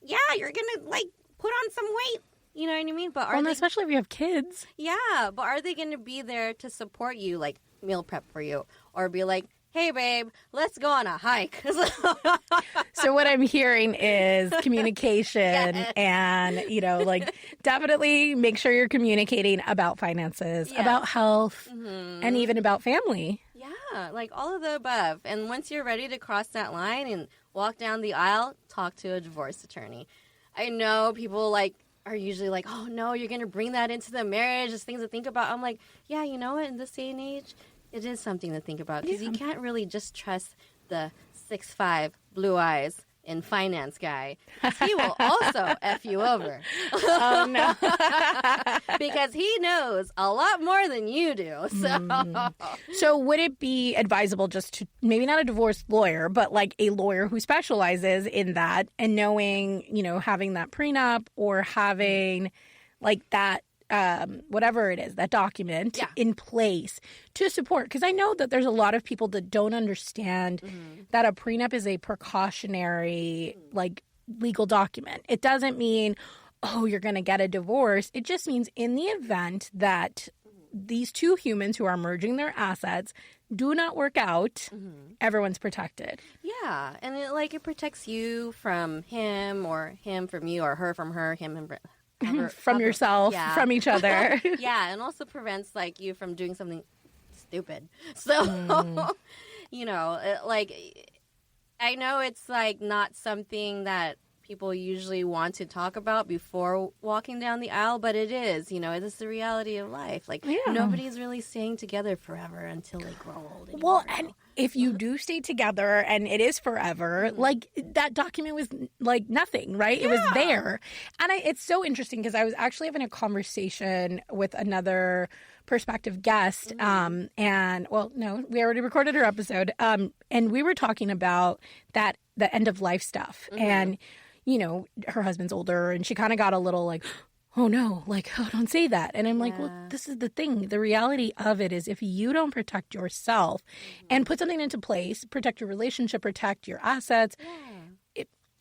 Speaker 2: You're going to, like, put on some weight. You know what I mean? But
Speaker 1: especially if you have kids.
Speaker 2: Yeah, but are they going to be there to support you, like, meal prep for you? Or be like, hey, babe, let's go on a hike.
Speaker 1: So what I'm hearing is communication and, you know, like definitely make sure you're communicating about finances, about health, and even about family.
Speaker 2: Yeah, like all of the above. And once you're ready to cross that line and walk down the aisle, talk to a divorce attorney. I know people like are usually like, oh, no, you're going to bring that into the marriage. There's things to think about. I'm like, yeah, you know what? In this day and age, it is something to think about, because you can't really just trust the 6'5", blue eyes and finance guy. He will also F you over.
Speaker 1: Oh, no.
Speaker 2: Because he knows a lot more than you do.
Speaker 1: So would it be advisable just to, maybe not a divorce lawyer, but like a lawyer who specializes in that, and knowing, you know, having that prenup or having like that, whatever it is, that document in place to support? Because I know that there's a lot of people that don't understand that a prenup is a precautionary, like, legal document. It doesn't mean, oh, you're going to get a divorce. It just means in the event that these two humans who are merging their assets do not work out, everyone's protected.
Speaker 2: Yeah, and it protects you from him, or him from you, or her from her, him from
Speaker 1: from yourself, from each other.
Speaker 2: Yeah, and also prevents like you from doing something stupid. So, you know, like I know it's like not something that people usually want to talk about before walking down the aisle, but it is, you know, it's the reality of life. Like nobody's really staying together forever until they grow old anymore.
Speaker 1: Well, and if you do stay together and it is forever, like that document was like nothing, right? It was there. And it's so interesting because I was actually having a conversation with another prospective guest. And well, no, we already recorded her episode. And we were talking about the end of life stuff. And, you know, her husband's older and she kind of got a little like, oh no, like, oh, don't say that. And I'm like, well, this is the thing. The reality of it is if you don't protect yourself and put something into place, protect your relationship, protect your assets,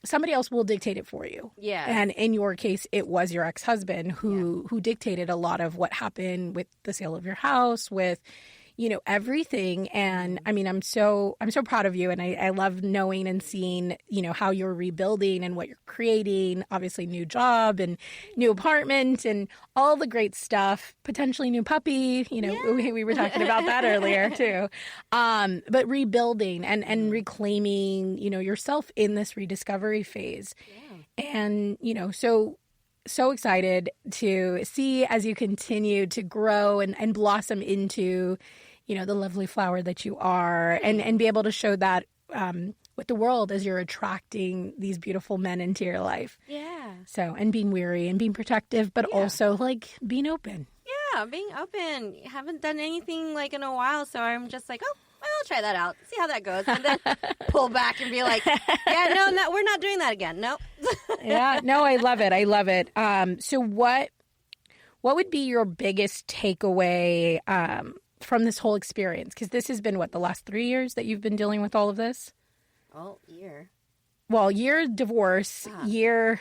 Speaker 1: somebody else will dictate it for you. Yeah. And in your case, it was your ex-husband who dictated a lot of what happened with the sale of your house, with, you know, everything. And I mean, I'm so proud of you. And I love knowing and seeing, you know, how you're rebuilding and what you're creating, obviously new job and new apartment and all the great stuff, potentially new puppy, you know, we were talking about that earlier too. But rebuilding and reclaiming, you know, yourself in this rediscovery phase. Yeah. And, you know, so excited to see as you continue to grow and blossom into, you know, the lovely flower that you are and be able to show that with the world as you're attracting these beautiful men into your life. Yeah. So, and being weary and being protective, but also like being open.
Speaker 2: Yeah, being open. Haven't done anything like in a while, so I'm just like, oh, well, I'll try that out, see how that goes, and then pull back and be like, yeah, no, we're not doing that again. Nope.
Speaker 1: Yeah, no, I love it. I love it. So what would be your biggest takeaway from this whole experience? Because this has been, the last 3 years that you've been dealing with all of this?
Speaker 2: Oh, year.
Speaker 1: Well, year divorce, year.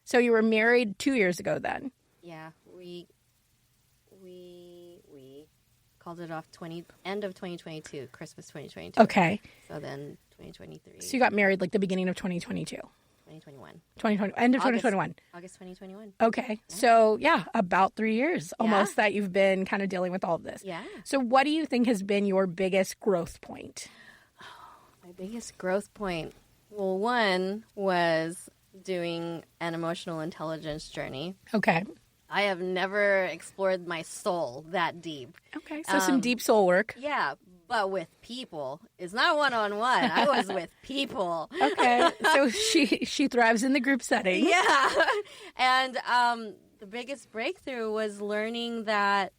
Speaker 1: So you were married 2 years ago then?
Speaker 2: Yeah, we called it off end of 2022, Christmas 2022.
Speaker 1: Okay.
Speaker 2: So then 2023.
Speaker 1: So you got married like the beginning of 2022.
Speaker 2: 2021.
Speaker 1: End of 2021.
Speaker 2: August 2021.
Speaker 1: Okay. Yeah. So, about 3 years almost that you've been kind of dealing with all of this.
Speaker 2: Yeah.
Speaker 1: So what do you think has been your biggest growth point?
Speaker 2: My biggest growth point? Well, one was doing an emotional intelligence journey.
Speaker 1: Okay.
Speaker 2: I have never explored my soul that deep.
Speaker 1: Okay. So some deep soul work.
Speaker 2: Yeah. But with people. It's not one-on-one. I was with people.
Speaker 1: Okay. So she thrives in the group setting.
Speaker 2: Yeah. And the biggest breakthrough was learning that,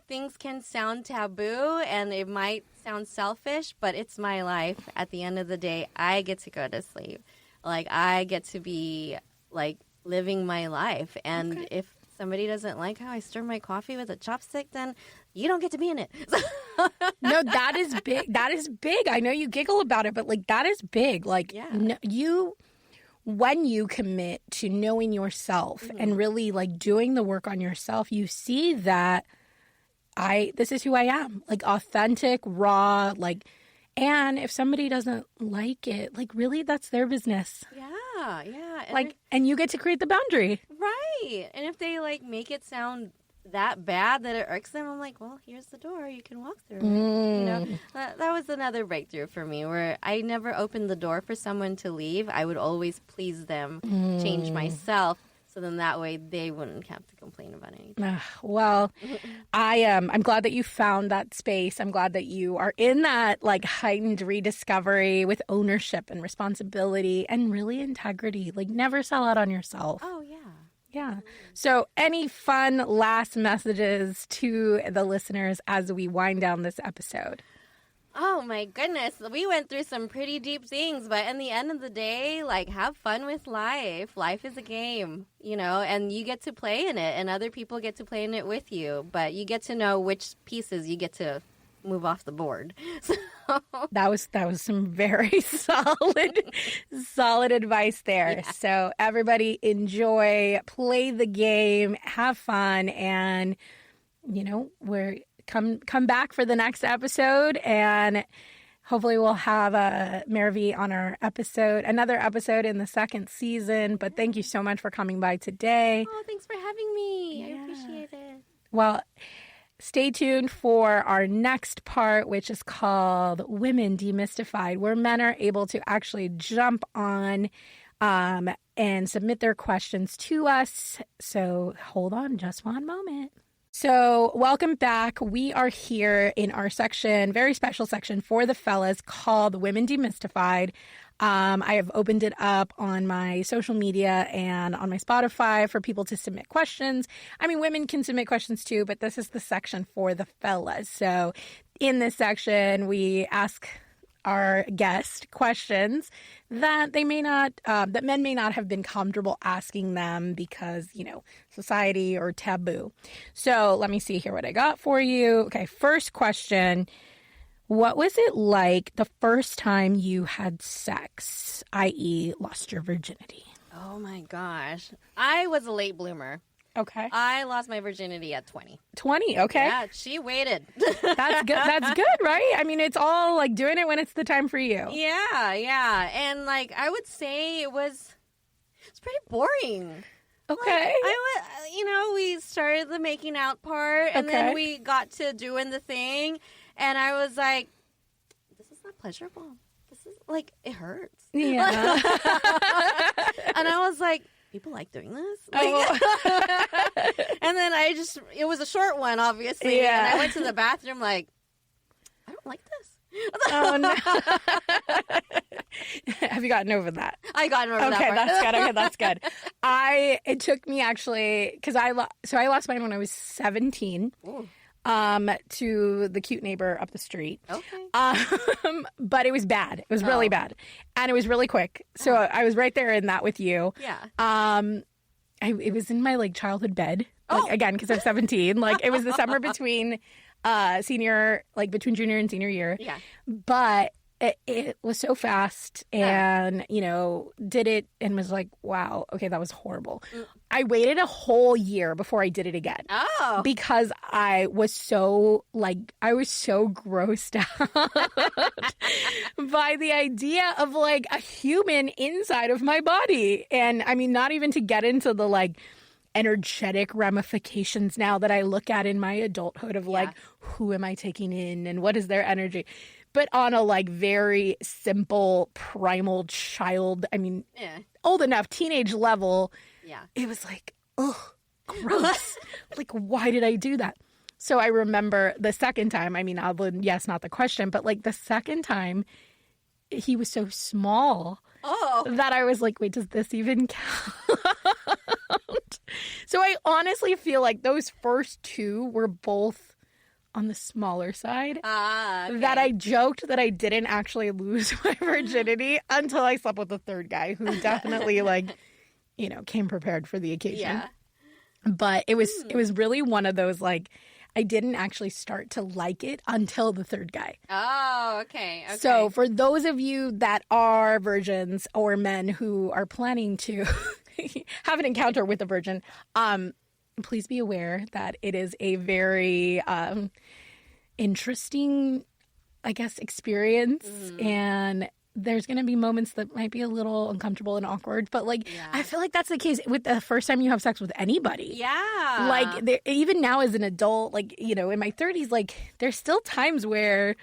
Speaker 2: things can sound taboo and it might sound selfish, but it's my life. At the end of the day, I get to go to sleep. Like, I get to be, like, living my life. And if somebody doesn't like how I stir my coffee with a chopstick, then you don't get to be in it.
Speaker 1: No, that is big. That is big. I know you giggle about it, but like that is big. Like when you commit to knowing yourself and really like doing the work on yourself, you see that this is who I am, like authentic, raw, like, and if somebody doesn't like it, like really that's their business.
Speaker 2: Yeah.
Speaker 1: And you get to create the boundary.
Speaker 2: Right. And if they like make it sound that bad that it irks them, I'm like, well, here's the door, you can walk through it. You know, that was another breakthrough for me, where I never opened the door for someone to leave. I would always please them, change myself, so then that way they wouldn't have to complain about anything.
Speaker 1: Well, I'm glad that you found that space. I'm glad that you are in that like heightened rediscovery with ownership and responsibility and really integrity. Like never sell out on yourself.
Speaker 2: Oh, yeah.
Speaker 1: Yeah. So any fun last messages to the listeners as we wind down this episode?
Speaker 2: Oh, my goodness. We went through some pretty deep things, but in the end of the day, like, have fun with life. Life is a game, you know, and you get to play in it, and other people get to play in it with you, but you get to know which pieces you get to move off the board. So.
Speaker 1: That was some very solid advice there. Yeah. So everybody enjoy, play the game, have fun, and, you know, come back for the next episode and Hopefully we'll have Maravi on another episode in the second season. But thank you so much for coming by today.
Speaker 2: Oh, thanks for having me. I appreciate it.
Speaker 1: Well, stay tuned for our next part, which is called Women Demystified, where men are able to actually jump on and submit their questions to us. So hold on just one moment. So welcome back. We are here in our section, very special section for the fellas called Women Demystified. I have opened it up on my social media and on my Spotify for people to submit questions. I mean, women can submit questions too, but this is the section for the fellas. So in this section, we ask our guest questions that that men may not have been comfortable asking them because, society or taboo. So let me see here what I got for you. Okay, first question. What was it like the first time you had sex, i.e. lost your virginity?
Speaker 2: Oh my gosh. I was a late bloomer.
Speaker 1: Okay.
Speaker 2: I lost my virginity at 20.
Speaker 1: 20, okay.
Speaker 2: Yeah, she waited.
Speaker 1: That's good. That's good, right? I mean, it's all like doing it when it's the time for you.
Speaker 2: Yeah. And like, I would say it's pretty boring.
Speaker 1: Okay.
Speaker 2: Like, we started the making out part and then we got to doing the thing. And I was like, this is not pleasurable. This is like, it hurts.
Speaker 1: Yeah.
Speaker 2: And I was like, people like doing this? Like, and then it was a short one, obviously.
Speaker 1: Yeah.
Speaker 2: And I went to the bathroom like, I don't like this.
Speaker 1: Oh, no. Have you gotten over that?
Speaker 2: I got over that part.
Speaker 1: Okay, that's good. Okay, that's good. It took me actually, because I lost mine when I was 17. Ooh. To the cute neighbor up the street.
Speaker 2: Okay.
Speaker 1: But it was bad. It was really bad. And it was really quick. So I was right there in that with you.
Speaker 2: Yeah.
Speaker 1: It was in my childhood bed. Again, because I'm 17. It was the summer between between junior and senior year.
Speaker 2: Yeah.
Speaker 1: But it was so fast and, did it and was like, wow, okay, that was horrible. I waited a whole year before I did it again.
Speaker 2: Oh.
Speaker 1: Because I was so grossed out by the idea of a human inside of my body. And I mean, not even to get into the energetic ramifications now that I look at in my adulthood of who am I taking in and what is their energy? But on a very simple, primal child, old enough, teenage level, it was ugh, gross. Why did I do that? So I remember the second time, yes, not the question, but the second time, he was so small that I was like, wait, does this even count? So I honestly feel like those first two were both on the smaller side.
Speaker 2: Okay.
Speaker 1: That I joked that I didn't actually lose my virginity until I slept with the third guy who definitely came prepared for the occasion.
Speaker 2: Yeah.
Speaker 1: But it was really one of those I didn't actually start to like it until the third guy.
Speaker 2: Oh, okay.
Speaker 1: So for those of you that are virgins or men who are planning to have an encounter with a virgin, please be aware that it is a very interesting, experience. And there's going to be moments that might be a little uncomfortable and awkward. But, I feel like that's the case with the first time you have sex with anybody.
Speaker 2: Yeah.
Speaker 1: Even now as an adult, in my 30s, there's still times where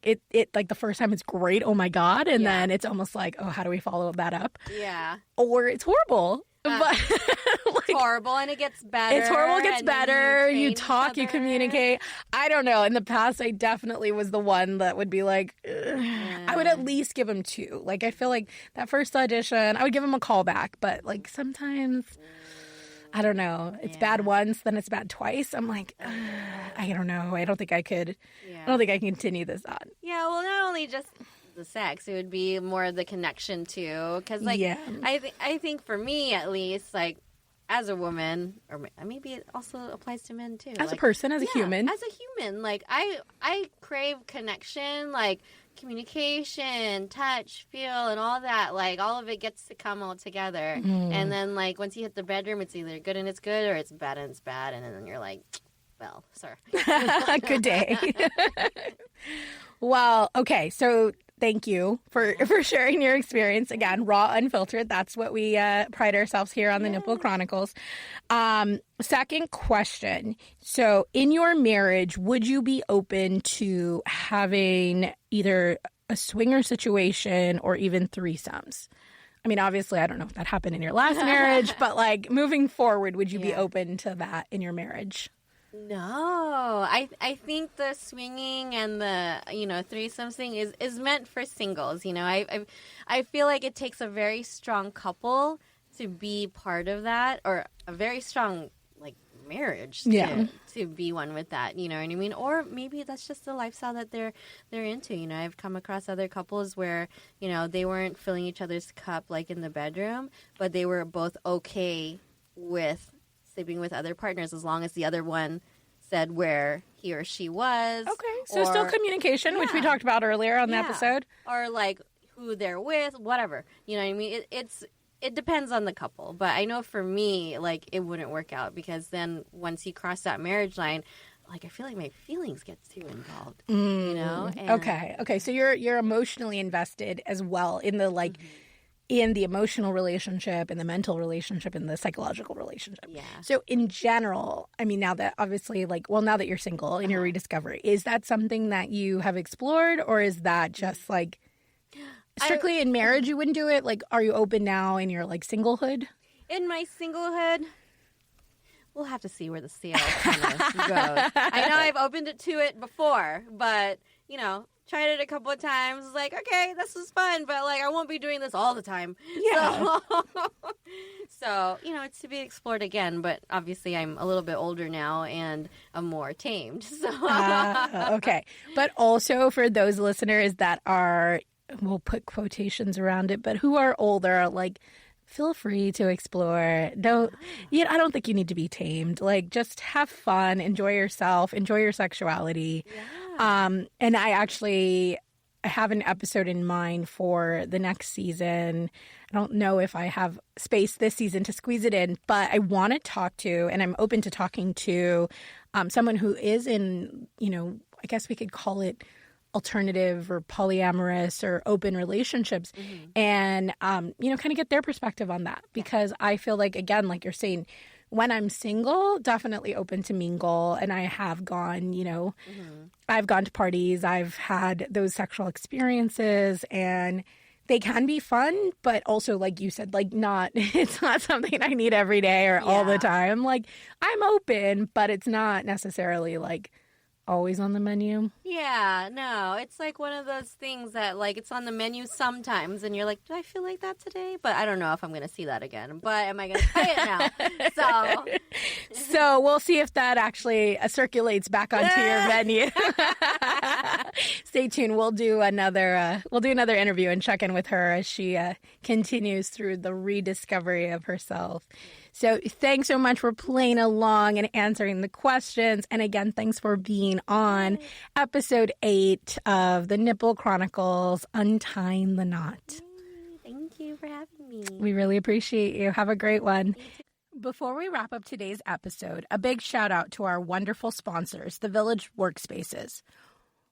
Speaker 1: it the first time it's great, oh, my God. And then it's almost oh, how do we follow that up?
Speaker 2: Yeah.
Speaker 1: Or it's horrible. But
Speaker 2: it's horrible and it gets better.
Speaker 1: It's horrible, it gets better. You talk, you communicate. I don't know. In the past, I definitely was the one that would be I would at least give him two. I feel like that first audition, I would give him a call back. But sometimes, I don't know. It's bad once, then it's bad twice. I'm I don't know. I don't think I could. I don't think I can continue this on.
Speaker 2: Yeah, well, not only just the sex, it would be more the connection too, because I think for me at least, as a woman, or maybe it also applies to men too,
Speaker 1: as a person, as a human,
Speaker 2: I crave connection, communication, touch, feel, and all that. All of it gets to come all together, and then once you hit the bedroom, it's either good and it's good, or it's bad and it's bad, and then you're well, sir.
Speaker 1: Good day. Well, okay. So thank you for sharing your experience. Again, raw, unfiltered. That's what we pride ourselves here on the Nipple Chronicles. Second question. So in your marriage, would you be open to having either a swinger situation or even threesomes? I mean, obviously, I don't know if that happened in your last marriage, but like moving forward, would you be open to that in your marriage?
Speaker 2: No, I think the swinging and the, threesome thing is meant for singles. I feel like it takes a very strong couple to be part of that, or a very strong marriage to be one with that. You know what I mean? Or maybe that's just the lifestyle that they're into. I've come across other couples where they weren't filling each other's cup like in the bedroom, but they were both okay with sleeping with other partners as long as the other one said where he or she was.
Speaker 1: Okay. So still communication, which we talked about earlier on the episode.
Speaker 2: Or who they're with, whatever. You know what I mean? It depends on the couple. But I know for me, it wouldn't work out, because then once you cross that marriage line, I feel like my feelings get too involved. And
Speaker 1: Okay. So you're emotionally invested as well in the in the emotional relationship, in the mental relationship, in the psychological relationship.
Speaker 2: Yeah.
Speaker 1: So in general, I mean, now that obviously now that you're single in your rediscovery, is that something that you have explored, or is that just strictly in marriage you wouldn't do it? Are you open now in your singlehood?
Speaker 2: In my singlehood, we'll have to see where the sale kind of goes. I know I've opened it to it before, but tried it a couple of times. Okay, this is fun, but I won't be doing this all the time.
Speaker 1: Yeah.
Speaker 2: So it's to be explored again. But obviously, I'm a little bit older now and I'm more tamed. So
Speaker 1: okay, but also for those listeners that are, we'll put quotations around it, but who are older, feel free to explore. I don't think you need to be tamed. Just have fun, enjoy yourself, enjoy your sexuality.
Speaker 2: Yeah.
Speaker 1: And I have an episode in mind for the next season. I don't know if I have space this season to squeeze it in, but I want to talk to, and I'm open to talking to, someone who is in, I guess we could call it alternative or polyamorous or open relationships, and kind of get their perspective on that, because I feel again, you're saying, when I'm single, definitely open to mingle, and I have gone, I've gone to parties, I've had those sexual experiences, and they can be fun, but also, like you said, it's not something I need every day or all the time. I'm open, but it's not necessarily always on the menu.
Speaker 2: Yeah, no, it's one of those things that it's on the menu sometimes, and you're do I feel like that today? But I don't know if I'm going to see that again. But am I going to try it now?
Speaker 1: So we'll see if that actually circulates back onto your menu. Stay tuned. We'll do another interview and check in with her as she continues through the rediscovery of herself. So thanks so much for playing along and answering the questions. And again, thanks for being on episode 8 of the Nipple Chronicles, Untying the Knot.
Speaker 2: Thank you for having me.
Speaker 1: We really appreciate you. Have a great one. Before we wrap up today's episode, a big shout out to our wonderful sponsors, the Village Workspaces.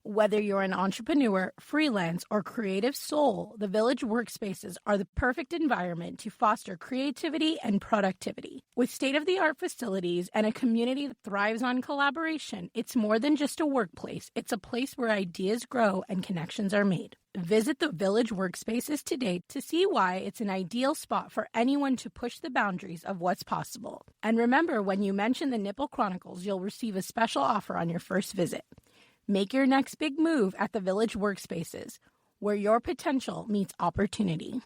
Speaker 1: Whether you're an entrepreneur, freelance, or creative soul, the Village Workspaces are the perfect environment to foster creativity and productivity. With state-of-the-art facilities and a community that thrives on collaboration, it's more than just a workplace. It's a place where ideas grow and connections are made. Visit the Village Workspaces today to see why it's an ideal spot for anyone to push the boundaries of what's possible. And remember, when you mention the Nipple Chronicles, you'll receive a special offer on your first visit. Make your next big move at the Village Workspaces, where your potential meets opportunity.